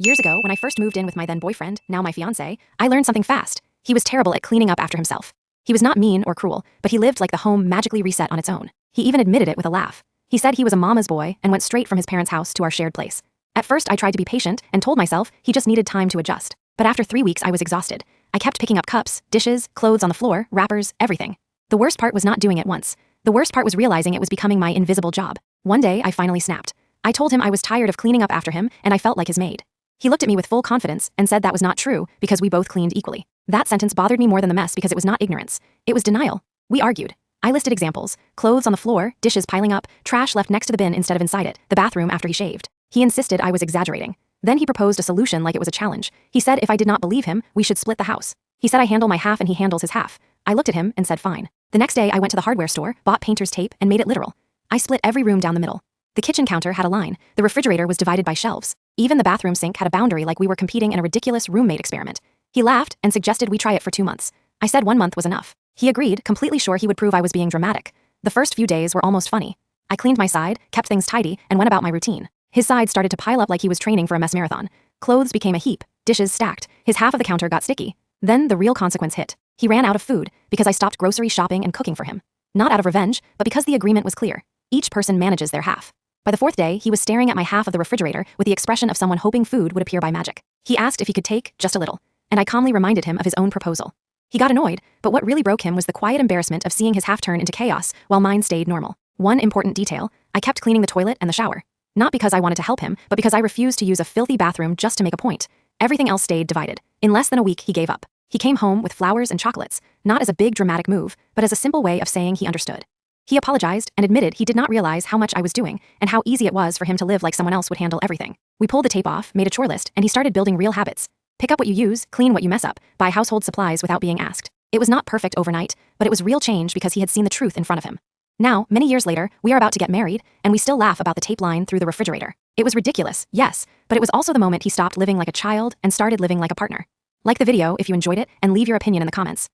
Years ago, when I first moved in with my then boyfriend, now my fiancé, I learned something fast. He was terrible at cleaning up after himself. He was not mean or cruel, but he lived like the home magically reset on its own. He even admitted it with a laugh. He said he was a mama's boy and went straight from his parents' house to our shared place. At first, I tried to be patient and told myself he just needed time to adjust. But after 3 weeks, I was exhausted. I kept picking up cups, dishes, clothes on the floor, wrappers, everything. The worst part was not doing it once. The worst part was realizing it was becoming my invisible job. One day, I finally snapped. I told him I was tired of cleaning up after him and I felt like his maid. He looked at me with full confidence and said that was not true because we both cleaned equally. That sentence bothered me more than the mess because it was not ignorance. It was denial. We argued. I listed examples: clothes on the floor, dishes piling up, trash left next to the bin instead of inside it, the bathroom after he shaved. He insisted I was exaggerating. Then he proposed a solution like it was a challenge. He said if I did not believe him, we should split the house. He said I handle my half and he handles his half. I looked at him and said fine. The next day I went to the hardware store, bought painter's tape, and made it literal. I split every room down the middle. The kitchen counter had a line. The refrigerator was divided by shelves. Even the bathroom sink had a boundary like we were competing in a ridiculous roommate experiment. He laughed and suggested we try it for 2 months. I said 1 month was enough. He agreed, completely sure he would prove I was being dramatic. The first few days were almost funny. I cleaned my side, kept things tidy, and went about my routine. His side started to pile up like he was training for a mess marathon. Clothes became a heap, dishes stacked, his half of the counter got sticky. Then the real consequence hit. He ran out of food because I stopped grocery shopping and cooking for him. Not out of revenge, but because the agreement was clear. Each person manages their half. By the 4th day, he was staring at my half of the refrigerator with the expression of someone hoping food would appear by magic. He asked if he could take just a little, and I calmly reminded him of his own proposal. He got annoyed, but what really broke him was the quiet embarrassment of seeing his half turn into chaos while mine stayed normal. One important detail: I kept cleaning the toilet and the shower. Not because I wanted to help him, but because I refused to use a filthy bathroom just to make a point. Everything else stayed divided. In less than a week, he gave up. He came home with flowers and chocolates, not as a big dramatic move, but as a simple way of saying he understood. He apologized and admitted he did not realize how much I was doing and how easy it was for him to live like someone else would handle everything. We pulled the tape off, made a chore list, and he started building real habits. Pick up what you use, clean what you mess up, buy household supplies without being asked. It was not perfect overnight, but it was real change because he had seen the truth in front of him. Now, many years later, we are about to get married, and we still laugh about the tape line through the refrigerator. It was ridiculous, yes, but it was also the moment he stopped living like a child and started living like a partner. Like the video if you enjoyed it, and leave your opinion in the comments.